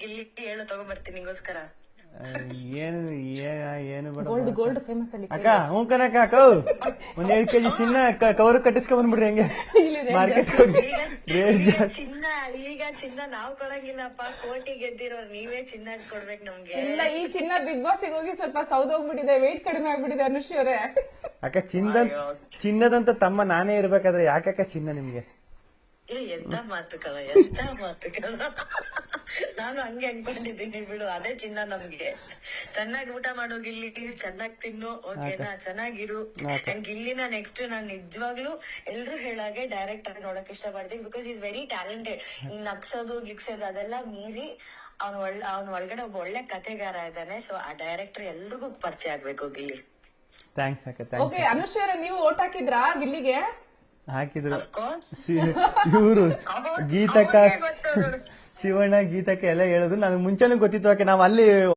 ಗಿಲ್ಲಿ ಹೇಳು ತಗೊಂಡ್ಬರ್ತೀನಿ ನಿಂಗೋಸ್ಕರ. ಏನು ಏನು ಬೇಡ ಗೋಲ್ಡ್ ಫೇಮಸ್ ಅಲ್ಲಿ ಅಕ್ಕ. ಹ್ಞೂ ಕನಕ ಅಕ್ಕ, ಒಂದ್ 2 kg ಚಿನ್ನ ಕವರು ಕಟ್ಟಿಸ್ಕೊಂಡ್ ಬಂದ್ಬಿಡ್ರಿ ಹಂಗೆ ಮಾರ್ಕೆಟ್ ಹೋಗಿ. ಈಗ ಚಿನ್ನ ನಾವ್ ಕೊಡಂಗಿಲ್ಲಪ್ಪ, ಕೋಟಿ ಗೆದ್ದಿರೋ ನೀವೇ ಚಿನ್ನ ಕೊಡ್ಬೇಕು ನಮ್ಗೆ. ಇಲ್ಲ, ಈ ಚಿನ್ನ ಬಿಗ್ ಬಾಸ್ ಹೋಗಿ ಸ್ವಲ್ಪ ಸೌದೋಗ್ಬಿಟ್ಟಿದೆ, ವೆಯ್ಟ್ ಕಡಿಮೆ ಆಗ್ಬಿಟ್ಟಿದೆ ಅನುಶ್ರೀ ಅವರೇ. ಅಕ್ಕ ಚಿನ್ನದಂತ ತಮ್ಮ ನಾನೇ ಇರ್ಬೇಕಾದ್ರೆ ಯಾಕಕ್ಕ ಚಿನ್ನ ನಿಮ್ಗೆ? ಎಂತ ಮಾತುಕಲ್ಲ, ನಾನು ಹಂಗೆ ಅನ್ಕೊಂಡಿದ್ದೀನಿ ಬಿಡು. ಅದೇ ಚಿನ್ನ ನಮ್ಗೆ. ಚೆನ್ನಾಗಿ ಊಟ ಮಾಡೋ ಗಿಲ್ಲಿ, ಚೆನ್ನಾಗಿ ತಿನ್ನು, ಓಕೆನಾ, ಚೆನ್ನಾಗಿರು. ಅಂಡ್ ಗಿಲ್ಲಿನ ನೆಕ್ಸ್ಟ್ ನಾನ್ ನಿಜವಾಗ್ಲೂ ಎಲ್ರು ಹೇಳಾಗೆ ಡೈರೆಕ್ಟ್ ಆಗಿ ನೋಡಕ್ ಇಷ್ಟಪಡ್ತೀನಿ. Because is very talented. ಈ ನಗ್ಸೋದು ಗಿಗ್ಸೋದು ಅದೆಲ್ಲ ಮೀರಿ ಅವ್ನ ಒಳಗಡೆ ಒಬ್ಬ ಒಳ್ಳೆ ಕಥೆಗಾರ ಇದ್ದಾನೆ. ಸೊ ಆ ಡೈರೆಕ್ಟರ್ ಎಲ್ರಿಗೂ ಪರಿಚಯ ಆಗ್ಬೇಕು ಗಿಲ್ಲಿ. ಥ್ಯಾಂಕ್ಸ್ ಅಕ್ಕ, ಓಕೆ ಅನುಶ್ರೀ ಅವರೇ, ನೀವು ಓಟ್ ಹಾಕಿದ್ರಾ ಗಿಲ್ಲಿಗೆ? ಹಾಕಿದ್ರು ಇವರು ಗೀತಕ್ಕ, ಶಿವಣ್ಣ, ಗೀತಕ್ಕ ಎಲ್ಲ ಹೇಳುದು. ನನಗೆ ಮುಂಚೆನೂ ಗೊತ್ತಿತ್ತು. ನಾವ್ ಅಲ್ಲಿ